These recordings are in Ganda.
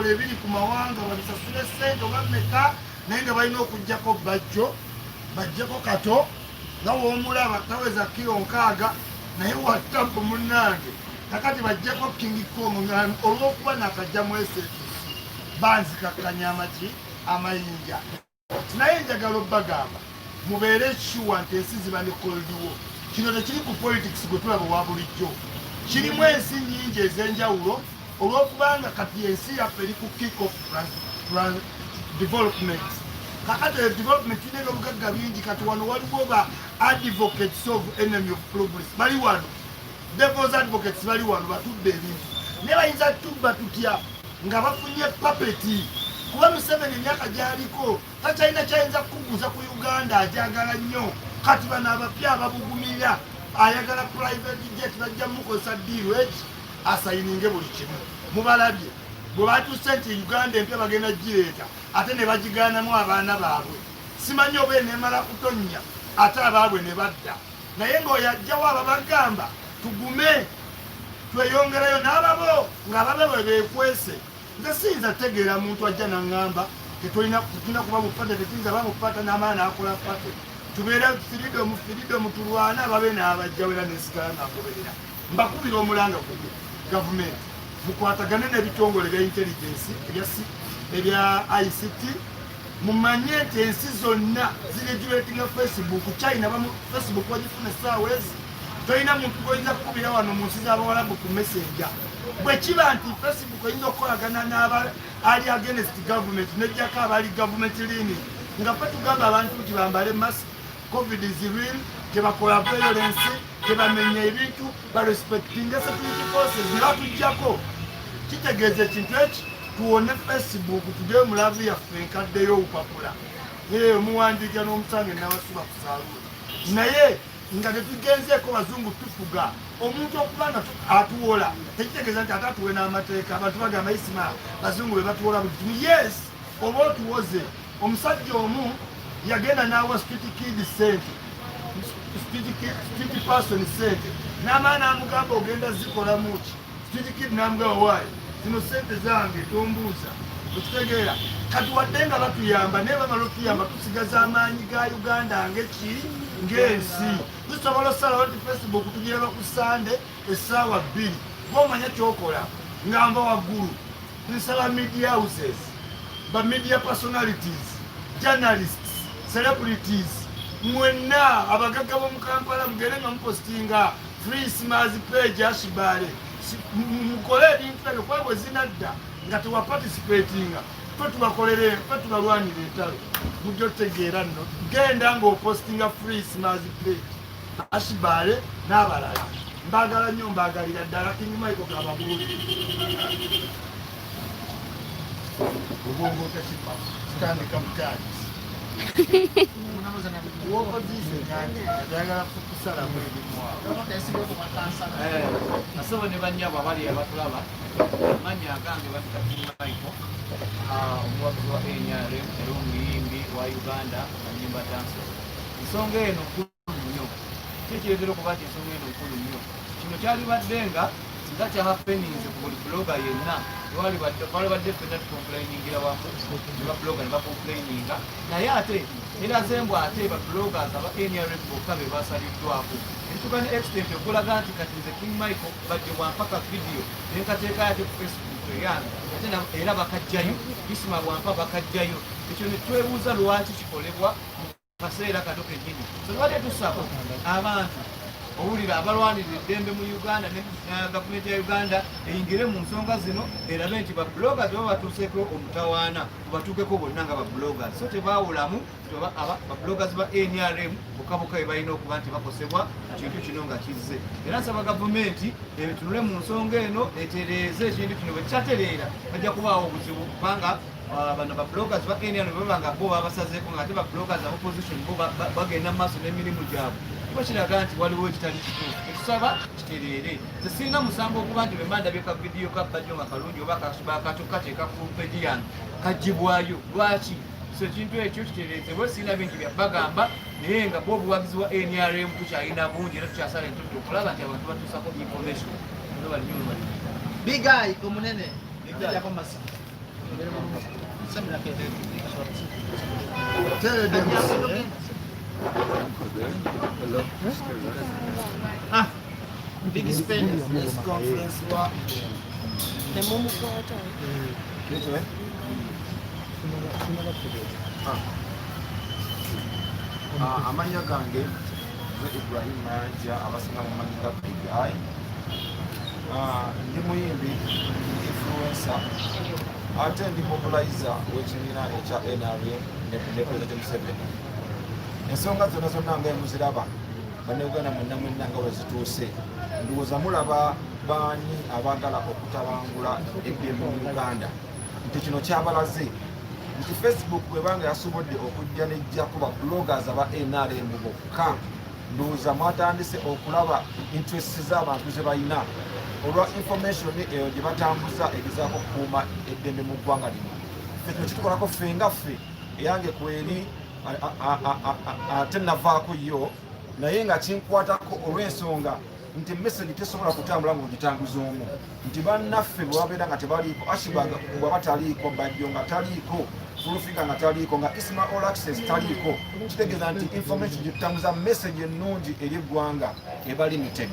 ebitongole ebiri ku mawanga babisasule ssente oba mmeka naye nga balina okuggyako bajjeko kato nga woomulaba taweza kilo 6 naye wattampu munnange kakati bajjeko King Kong olw'okuba nakajjamu SAPC banzikakkanya amayinja naye njagala obbagamba mubeere shuwa nti ensi ziba ne cold war. Kino tekiri ku politics gwe tulaba wa bulijjo, kirimu ensi nnyingi ez'enjawulo olw'okubanga kati ensi yaffe eri ku kick off development. Kakati development ine n'obugagga bingi kati wano waliwo ba advocates of enemy of progress bali wano, devil's advocates bali wano batudde ebintu ne bayinza tubba tutya nga bafunye papeti kuba Museveni emyaka gy'aliko takyalina kyayinza kukuguza ku Uganda ajagala nnyo. Kati bano abapya ababugumira ayagala private jet bajja mukozesa diiru eki asayininge buli kimu. Mubalabye bwe batuuse nti Uganda empya bagenda gireeta ate ne bagigaanamu abaana baabwe. Simanyi oba eneemala kutonnya ate abaabwe ne badda, naye ng'oyo ajjawo ababagamba tugume tweyongerayo n'ababo ng'ababe bwe beekwese. Nze siyinza tegeera muntu ajja n'aŋŋamba tetulina kuba mupate tetuyinza ba mupata n'amaana akola pate tubeera freedom tulwana ababe n'abajjawo era nesigala nagoberera. Mbakubira omulanga ku gavumenti mukwatagane n'ebitongole bya intelligence ebya ICT mumanye nti ensi zonna ziregulatinga Facebook. China Facebook wagifuna essaawa ezi tolina muntu goyinza kukubira wano mu nsi z'abawalabu ku messenger. Bwe kiba nti Facebook oyinza okukolagana n'aba ali against government nejjako abali government lini nga ffe tugamba abantu nti bambale mask, covid is real, tebakola violence, tebamenya ebintu barespectinga security forces ne batuggyako. Kitegeeza ekintu eki tuwone Facebook tugere mu laavu yaffe enkaddeyo obupapula omuwandiika n'omusange n'abasuba ku saaluuni naye nga tetugenzeeko bazungu tufuga omuntu okuba nga atuwola tekitegeeza nti ate atuwe n'amateeka. Abantu bagamba isima bazungu be batuwola buli kimu. Yes, oba otuwoze. Omusajja omu yagenda n'awa street person sente n'amaana amugamba ogenda zikolamu ki. Street kid n'amugamba waayi zino sente zange tombuuza. Okitegeera kati wadde nga batuyamba naye bamala otuyamba tusigaza amaanyi ga Uganda ng'ensi. Tusobola osalawo nti Facebook tugiraba ku Sande essaawa 2 ng'omanya kyokola nga nva waggulu nsaba media houses ba media personalities, journalists, celebrities mwenna abagagga b'omu Kampala mugere nga mupostinga free smiles page Ashibale mukole ebintu ebyo kuba bwe zinadda nga tewaparticipatinga ffe tubakolere ffe tubalwanira entalo mujja otegeera nno genda ng'opostinga free smiles page Ashibale n'abalala. Mbagala nnyo mbagalira ddala King Michael gababuulire obwongo takipa kitandika mutali wokoziise nyange ayagala kusalamu nasaba ne bannyabo abali abatulaba amannya agange bafika King Michael omuwagizi wa NRM era omuyimbi wa Uganda anyimba danso. Ensonga eno nkulu nnyo kikireetera okuba nti ensonga eno nkulu nnyo. Kino kyalibadde nga singa kya happenings ku buli bloga yenna twalibadde ffenna tukomplainingira wamu ne babloga ne bakomplaininga naye ate eraze mbw ate babloggers aba NRM bokka be basaliddwako entuga ne extent okulaga nti kati nze King Michael bajje bwampaka video nenkateeka ate ku Facebook eyange ate era bakajjayo isima bwampa bakajjayo. Ekyo ne twebuuza lwaki kikolebwa mu kaseera kato kennyini. So tubadde tusaba abantu owulira abalwanirira eddembe mu Uganda ne gavumenti ya Uganda eyingire mu nsonga zino erabe nti babloggers baba batuuseeko omutawaana batuukeko bonna nga babloggers so tebaawulamu babloggers ba NRM bokka be balina okuba nti bakosebwa kintu kino nga kizze. Era nsaba gavumenti ebitunule mu nsonga eno etereeze ekintu kino bwe kyatereera bajja kubaawo obuzibu kubanga bano babloggers ba NRM baba nga bo babasazeeko nga ate babloggers opposition bo bagenda mu maaso n'emirimu gyabwe kiba kiraga nti waliwo ekitali kituufu. Etusaba kitereere. Nze sirina musango okuba nti bwe mandabye ka vidiyo ka bajjo nga kalungi oba kato kateeka ku peji yange kagibwayo lwaki. So ekintu ekyo kitereezebwe. Sirina bingi bya bagamba naye nga bo obuwagizi wa NRM tukyalina bungi era tukyasala entutu okulaba nti abantu batuusako information. Big Eye omunene ejjako masa Tell them. Hello. Big spenders. This conference work. Amanya gange Ibrahim Manja abasinga mu manyi ga Big Eye. Ndi muyimbi influencer ate ndi mobilizer w'ekibiina ekya NRM ne President Museveni. Ensonga zonna nga muziraba bannayuganda mwenna mwenna nga bwe zituuse ndowooza mulaba baani abaagala okutabangula eddembe mu Uganda nti kino kyabalaze nti Facebook bwebanga yasobodde okujja nejjaku ba bloggers aba NRM bokka ndowooza mwatandise okulaba interest z'abantu ze balina olwa information eyo gye batambuza egezaako okukuuma eddembe mu ggwanga lino. Ffe kino kitukolako ffe nga ffe eyange kweri ate navaako yo naye nga kinkwatako olw'ensonga nti message tesobola kutambula ng'ogitambuza omu nti bannaffe bwe babeera nga tebaliiko Ashibaga bwaba taliiko Bajjo nga taliiko Fulufiga nga taliiko nga Isma All Access taliiko kitegeeza nti information gyetutambuza message ennungi eri eggwanga eba limited.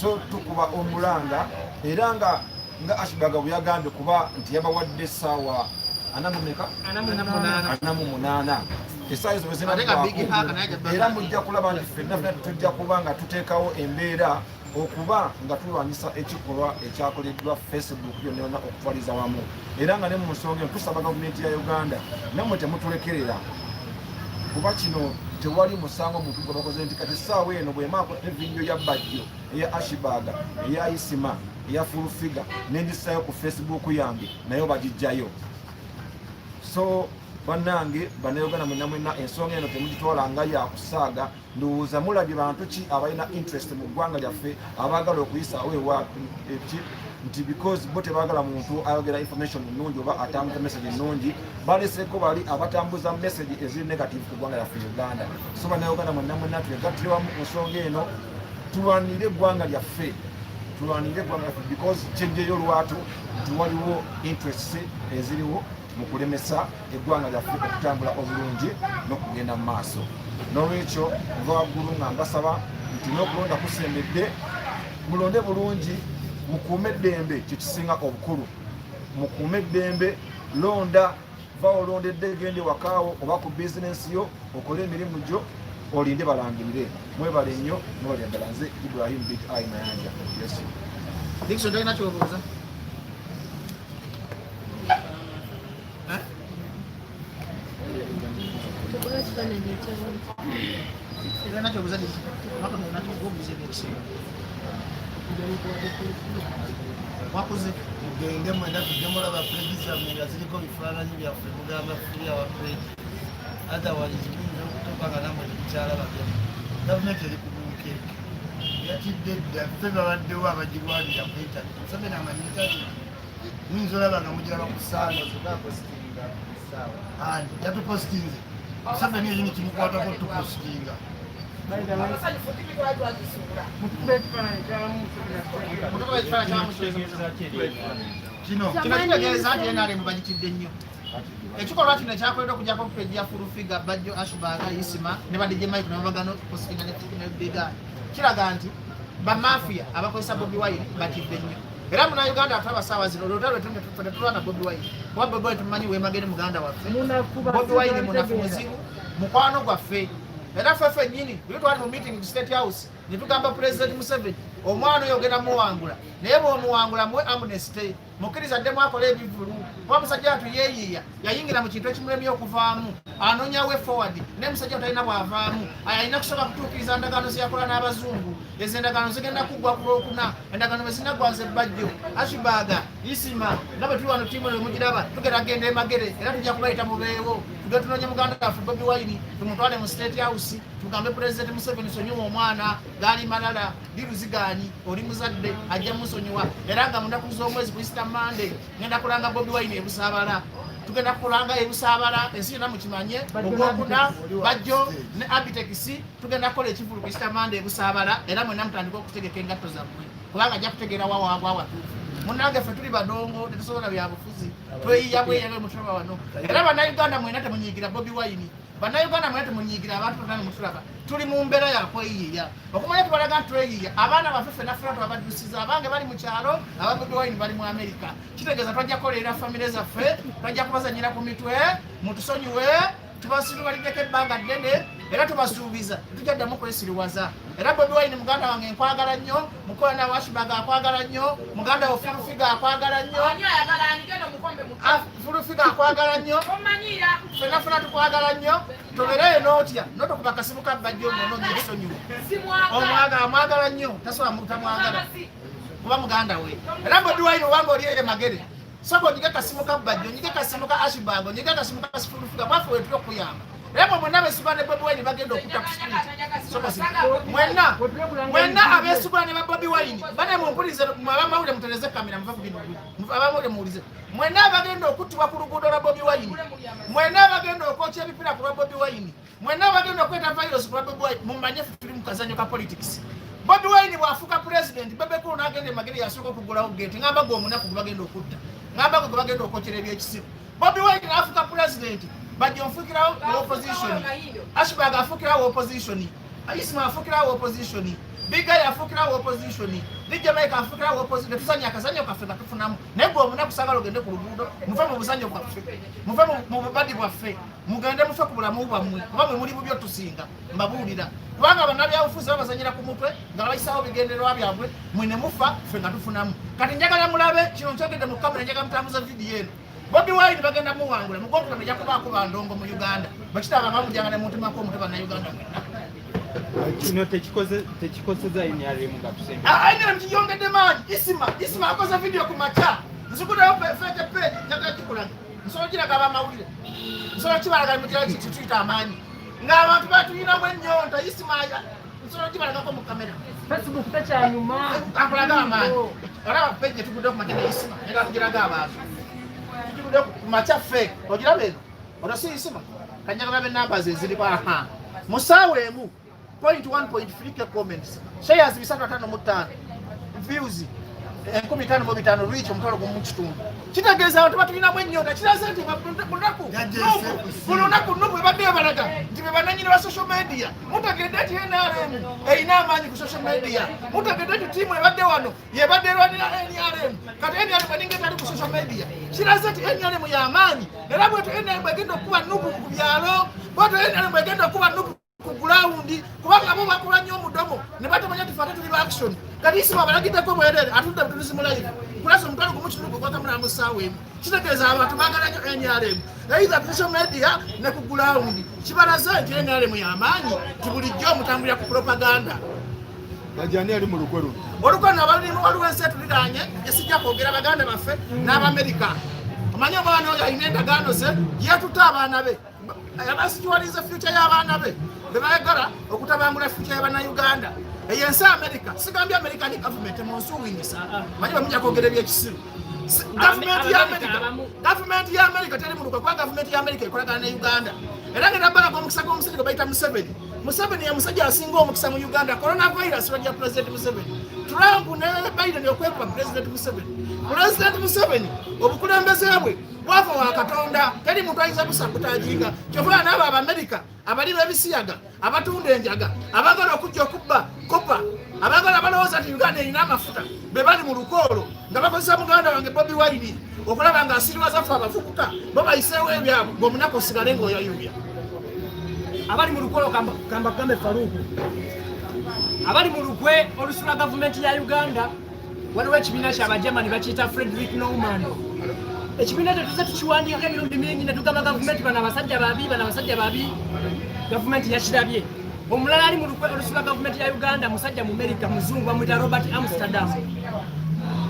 So tukuba omulanga era nga Ashibaga bwe yagambye kuba nti yabawadde essaawa 48 essaawa ezo bwe zinaggwaako era mujja kulaba nti ffenna tujja kuba nga tuteekawo embeera okuba nga tulwanyisa ekikolwa ekyakoleddwa Facebook yonna yonna okutwaliza wamu era nga ne mu nsonga eno tusaba gavumenti ya Uganda nammwe temutulekerera kuba kino tewali musango muntu gwe bakoze nti kati essaawa eno bwemaako evidiyo ya Bajjo eya Ashibaga eya Isima eya Fulufiga nendisayo ku Facebook yange nayo bagijjayo. So bannange bannayuganda mwenna mwenna ensonga eno temugitwala nga yakusaaga ndowooza mulabye bantu ki abalina interest mu ggwanga lyaffe abaagala okuyisaawo ewa nti because bo tebaagala muntu ayogera information ennungi oba atambuza message ennungi baleseko bali abatambuza message eziri negative ku ggwanga lyaffe Uganda. So bannayuganda mwenna mwenna twegattire wamu ku nsonga eno tulwanire eggwanga lyaffe because kyejjeyo lwatu nti waliwo interests eziriwo mu kulemesa eggwanga lyaffe okutambula obulungi n'okugenda mu maaso. N'olwekyo nva waggulu nga mbasaba nti n'okulonda kusembedde mulonde bulungi mukuume eddembe kyekisinga obukulu mukuume eddembe londa va olondedde gende wakaawo oba ku bizinensi yo okole emirimu gyo olinde balangirire mwebale nnyo mwebale ddala. Nze Ibrahim Big Eye Mayanja. Yes. Dickson tolina kyobuuza? Mugende mwenda tujje mulaba producer nga ziriko bifaananyi byaffe mugamba free our page otherwise muyinza okutuuka nga namwe temukyalaba byaffe. Gavumenti eri kubuukeeke yatidde dda ffe babaddewo abagirwanira ku internet Museveni amanyi internet muyinza olaba nga mugiraba ku saala yatupositinze Museveni ekini kimukwatako tupositinga kino kitegeeza nti NRM bagitidde nnyo. Ekikolwa kino ekyakoleddwa okujjako peji ya Fulufiga Bajjo Ashibaga Isima ne badije Mike nebabagano positinga ne Big Eye kiraga nti bamafiya abakozesa Bobi Wine batidde nnyo. Era muna Uganda atabasaawa zino olutalo tulwana Bobi Wine kuba Bobi Wine tumanyi wemagere muganda waffe Bobi Wine munafu muzibu mukwano gwaffe era ffe nnyini buli twali mu meeting ku State House ne tugamba President Museveni omwana oyo ogenda muwangula naye bw'omuwangula muwe amnesty mukkiriza ddemu akola ebivulu kuba musajja watu yeeyiiya yayingira mu kintu ekimulemye okuvaamu anoonya we forward naye musajja talina bw'avaamu alina kusooka kutuukiriza endagaano zeyakola n'abazungu ezo endagaano zigenda kuggwa ku Lwokuna endagaano bwe zinaggwanze Bajjo Ashibaga Isima nga bwe tuli wano ttiimu lwe mugiraba tugeragenda emagere era tujja kubayita mubeewo tugenda tunoonya muganda waffe Bobi Wine tumutwale mu State House tugambe President Museveni sonyiwa omwana gaali malala liruzigaanyi oli muzadde ajja musonyiwa era nga mu nnaku z'omwezi ku Easter Monday ngenda kulanga Bobi Wine ebusaabala tugenda kulanga ebusaabala ensi yonna mukimanye Ogwokuna Bajjo ne Abitekisi tugenda kukola ekivulu ku Easter Monday ebusaabala era mwenna mutandika okutegeka engatto zammwe kubanga ajja kutegeera wawaabwe awatuufu. Munnange ffe tuli badongo tetusobola byabufuzi tweyiya bweyabe mutulaba wano era bannayuganda mwena temunyiigira Bobi Wine bannayuganda mwena temunyiigira abantu bonna mutulaba tuli mu mbeera yakweyiiya okumanya tubalaga nti tweyiiya abaana baffe ffenna ffenna twabaddusiza abange bali mu kyalo aba Bobi Wine bali mu Amerika kitegeeza twajja kukolerera famire zaffe twajja kubazanyira ku mitwe mutusonyiwe tubasiriwaliddeko ebbanga ddene era tubasuubiza tujaddamu kwesiriwaza era Bobi Wine muganda wange nkwagala nnyo mukola wa Shibaga akwagala nnyo muganda wo Fulufiga akwagala nnyo Fulufiga akwagala nnyo ffenna ffenna tukwagala nnyo tobereyo n'otya n'otokuba kasimu ka bajjo ono n'ekisonyiwo amwagala nnyo tasobola mutamwagala kuba muganda we era Bobi Wine owange oli ere magere soko nyige kasimu ka bajjo nyige kasimu ka Ashibago nyige kasimu ka Fulufiga bwafe wetulio kuyamba Remo mwenna besubane Bobi Wine bagenda okuta ku street. Soko si. Mwenna abesubane ba Bobi Wine. Bane mumpulize mwabamawule muteleze kamera mva kubino. Mwabamawule muulize. Mwenna bagenda okutibwa ku luguudo lwa Bobi Wine. Mwenna bagenda okwocha ebipira ku Bobi Wine. Mwenna bagenda okweta virus ku Bobi Wine. Mumanye tuli mu kazanyo ka politics. Bobi Wine bwafuka president Bebe Cool n'agenda magere yasooka okugulawo gate. Ngamba go omunaku bagenda okutta. Ngamba go bagenda okwochera ebyekisibo. Bobi Wine afuka president. Bajja mfukira opposition. Ashbaga afukira opposition. Isma afukira opposition. Biga yafukira opposition. Jamaica afukira opposition. Tusanya akazanyo kafena kufunamu. Nego omuna kusagala ogende ku luguudo. Muve mu busanyo bwaffe. Muve mu badi bwaffe. Mugende mufe ku bulamu bwammwe. Kuba mwe muli bubyo tusinga. Mbabuulira. Kubanga bannabyabufuzi babazanyira ku mutwe nga bayisawo bigendererwa byabwe mwine mufa ffe nga tufunamu. Kati njagala mulabe kino nkyogedde mu kamera njagala mutambuza vidiyo eno. Bobi Wine bagenda muwangula mugongo ne jakuba ndongo mu Uganda bakitaba bamujanga ne mutima ko mutaba na Uganda kino tekikoze zaini ali mu gatusenge aina mjiyongede manyi isima akoza video ku macha nzikuda ope fete page njaga kikulanga nsojira kaba mawulire nsojira mu kira kitita amani ng'abantu batuyina mwenyonta isima ya nsojira ko mu kamera Facebook pecha nyuma akulaga amani ora page tukuda ku macha isima ngira kugira abantu macha fake ogira beno ona si isima kanyagala be numbers ezili ba ha musawe mu 0.1.3 comments shares 355 views 15 reach omutalo ku mukitundu kitegeeza abantu batulina mwenyonda kiraza nti bulunaku nubu ebadde balaga nti bebananyini ba social media mutegedde ati NRM eyina amaanyi ku social media mutegedde ati tiimu ebadde wano yebadde erwanira NRM kati NRM baninga etali ku social media kiraza nti NRM y'amaanyi era bwetu NRM egenda okuba nubu ku byalo bwetu NRM egenda okuba nubu ku ground kubanga bo bakola nnyo omudomo ne batamanya tufaate tuli action kati isima balagiteko bwerere atudde butulizi mulayivu kulasa omutwalo gumukirugo gwakamula musaawe kitegeeza abantu bagala nnyo NRM either ku social media ne ku ground kibalaza nti NRM y'amaanyi tibulijjo omutambulira ku propaganda Najani ali mu lukwero olukwana abalimu waliwo ensi etuliraanye esijja kwogera baganda baffe n'Abamerika omanye omwana oyo alina endagaano ze yetuta abaana be abasituwaliza future y'abaana be bebayagala okutabangula future y'Abannayuganda eyo ensi Amerika sigambye American government munsuwingisa manyi bamujja kwogera ebyekisiru government ya Amerika teri muluka kwa government ya Amerika ekolagana ne Uganda era ngenda balaga omukisa gw'omusajja gwe bayita Museveni ye musajja asinga omukisa mu Uganda coronavirus wajja president Museveni Trump ne Biden okwekuba president Museveni obukulembeze bwe bwava wa Katonda teri muntu ayinza busakutaginga kyovula n'abo Abamerika abali b'ebisiyaga abatunda enjaga abagala okujja okubba kopa abagala balowooza nti Uganda erina amafuta be bali mu lukoolo nga bakozesa muganda wange Bobi Wine okulaba nga asiriwaza ffe abavubuka bo bayiseewo ebyabwe ng'omunaku osigale ng'oyayubya abali mu lukoolo kambagambe Faruku abali mu lukwe olusula gavumenti ya Uganda waliwo ekibiina ky'Abajamani bakiyita Frederick Naumann ekibiina tetuze tukiwandiikako emirundi mingi ne tugamba gavumenti bano abasajja babi gavumenti yakirabye omulala ali mu lukwe olusula gavumenti ya Uganda musajja mu Amerika muzungu bamwita Robert Amsterdam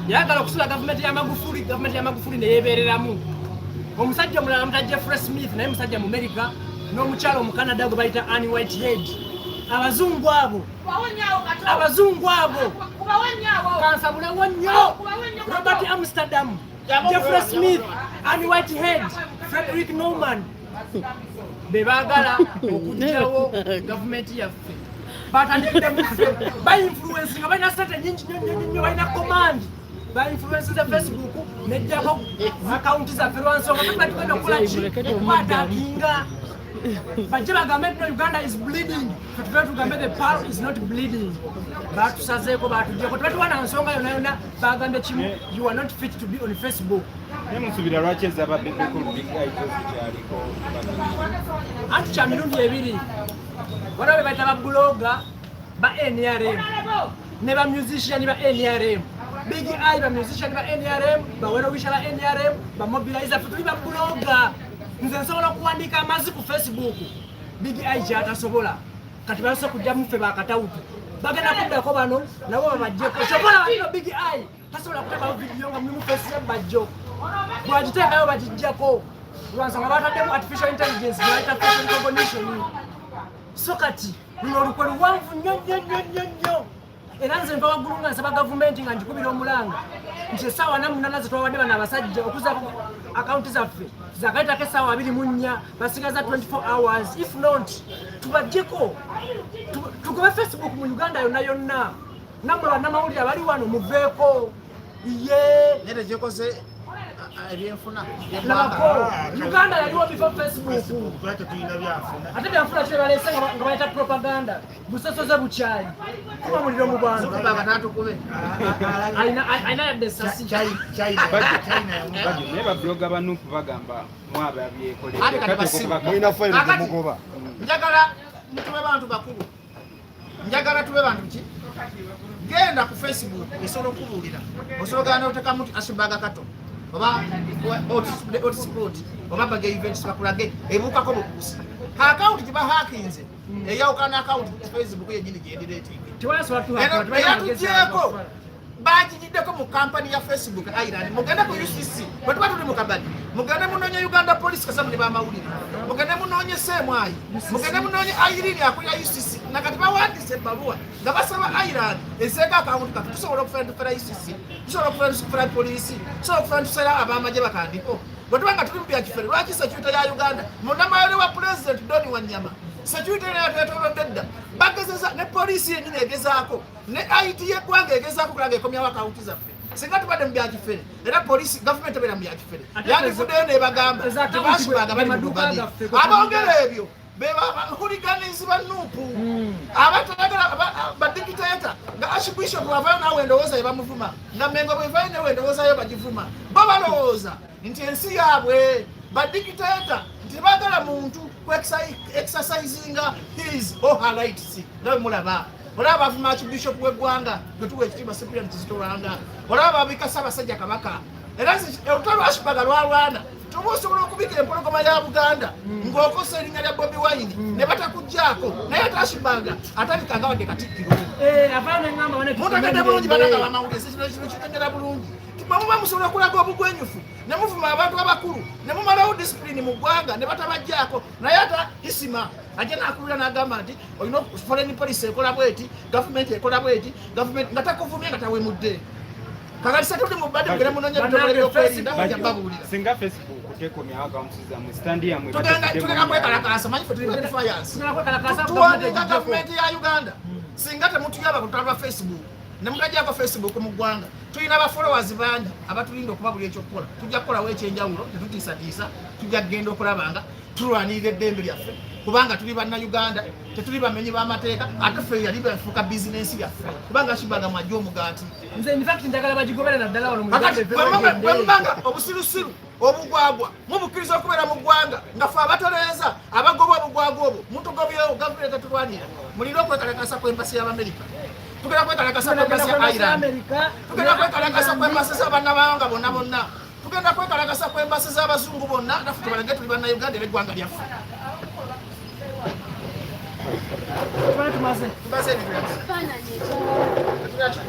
yagala okusula gavumenti ya Magufuli ne yeebereramu omusajja omulala muta Jeffrey Smith naye musajja mu Amerika n'omukyalo omu Canada gwe bayita Annie Whitehead abazungu abo kansabulewo nnyo Robert Amsterdam Jeffrey Smith Annie Whitehead Frederick Naumann bebagala okujjawo gavumenti yaffe batandikire muffe bainfluence nga balina sente nyingi nnyo balina command bainfluence ze Facebook nejjako akaunti zaffe lwansonga tuba tugenda okukola ki okukwatakinga bajje bagambe nti Uganda is bleeding tutuve tugambe the pearl is not bleeding batusazeeko batuggyeko tebatuwa na nsonga yonna yonna bagambye kimu you are not fit to be on Facebook nemusubira lwaki ezaba bigaikyozikyaliko anti kya mirundi ebiri waliwo be bayita babuloga ba NRM ne ba musician ba NRM Big I ba musician ba NRM ba werowisha ba NRM ba mobilizer tuli ba buloga nze nsobola okuwandiika amazzi ku Facebook Big I kyatasobola kati basobola kujja mufe bakatawutu bagenda kuddako bano nabo babajjeko sobola balino Big I tasobola kuteekawo vidiyo nga mulimu Facebook bajjo bwagiteekayo bagijjako lwansonga bataddemu artificial intelligence bayita facial recognition so kati luno olukwe luwanvu nnyo era nze mpa waggulu nga nsaba gavumenti nga njikubira omulanga nti essaawa 8 zetwawadde bano abasajja okuzaako akaunti zaffe zakaitako essaawa 24 basigaza 24 hours if not tubajjeko tugobe Facebook mu Uganda yonna yonna nammwe bannamawulire abali wano muveeko ye nere gyekoze ebyenfuna Uganda yaliwo before Facebook ate byanfuna kye baleese nga bayita propaganda busosoze bukyayi kuba muliro mu bantu alina yadde esasi naye babuloga banuupu bagamba mwaba byekolemugoba njagala tube bantu bakulu njagala tube bantu ki genda ku Facebook esobola okubuulira osobola gana otekamu asubaga kato oba hotspot oba bage events bakulage ebukako bukusi account giba hackinze eyawukana account Facebook yenyini generating eyatugyeko bagigiddeko mu kampani ya Facebook Ireland mugende ku UCC bwetuba tuli mu kabali mugende munonye Uganda Police kasamu ne bamawulire mugende munonye Semwayi mugende munonye Irene akulira UCC nakati bawandise ebbaluwa nga basaba Ireland eseeka account kati tusobola okufera tufera UCC tusobola okufera police tusobola okufera tusera abamagye bakandiko bwetuba nga tuli mu byakifere lwaki security ya Uganda munamayole wa President Doni Wanyama security yatolodde bagezeza ne police yenyini egezaako ne IT yeggwanga egezaako kulanga ekomyawo akaunti zaffe singa tubadde mu byakifere era police government ebeera mu byakifere yandifuddeyo nebagamba tebasibanga bali mudugani abongera ebyo bebahuliganizi banuupu abatagala badikiteta nga Archbishop wavayo nawe endowooza yebamuvuma nga Mengo bwevayo newe endowoozayo bagivuma bo balowooza nti ensi yaabwe badikiteta nti bagala muntu exercisinga his or her rights nawe mulaba olaba avuma Archbishop w'eggwanga getuwa ekitiibwa Cyprian Kizito Lwanga olaba abika Ssaabasajja Kabaka era olutalo Ashibaga lwalwana tuba osobola okubika empologoma ya Buganda ng'okosa erinnya lya Bobi Wine ne batakuggyako naye ate Ashibaga atabikanga wadde Katikkiro mutagedde bulungi banaga bamawulire kino kitengera bulungi bwe muba musobola okulaga obugwenyufu ne muvuma abantu abakulu ne mumalawo disipulini mu ggwanga ne batabajjaako naye ata Isima ajja n'akulira n'agamba nti olina foreign policy ekola bweti gavumenti ekola bweti gavumenti nga takuvumye nga tawemudde kakati tuli mu badde mugere munonya bitongole by'okwerinda bajja babuulira singa Facebook tekomyawo akaunti zammwe standi yammwe tugenda kwekalakaasa manyi fe tuli defiance tuwandiika gavumenti ya Uganda singa temutuyaba ku lutalo lwa Facebook ne mugajjako Facebook mu ggwanga tulina ba followers bangi abatulinda okuba buli ekyokukola tujja kukolawo ekyenjawulo tetutiisatiisa tujja kugenda okulabanga tulwanirira eddembe lyaffe kubanga tuli bannayuganda tetuli bamenyi b'amateeka ate ffe yali bafuuka bizinensi yaffe kubanga Ashibaga mwajja omugaati nze in fact njagala bagigobera naddala wano bwemubanga obusirusiru obugwagwa mubukkiriza okubeera mu ggwanga nga ffe abatoleeza abagoba obugwagwa obwo mutugobyewo gavumenti tetulwanira mulina okwekalakasa kw'empasi y'Abamerika tugenda kwekalakasa kw'empasi ya Ireland tugenda kwekalakasa kw'empasi z'abannamawanga bonna bonna tugenda kwekalakasa kw'empasi z'abazungu bonna naffe tubalage tuli bannayuganda era eggwanga lyaffe tumaze ebintu byaffe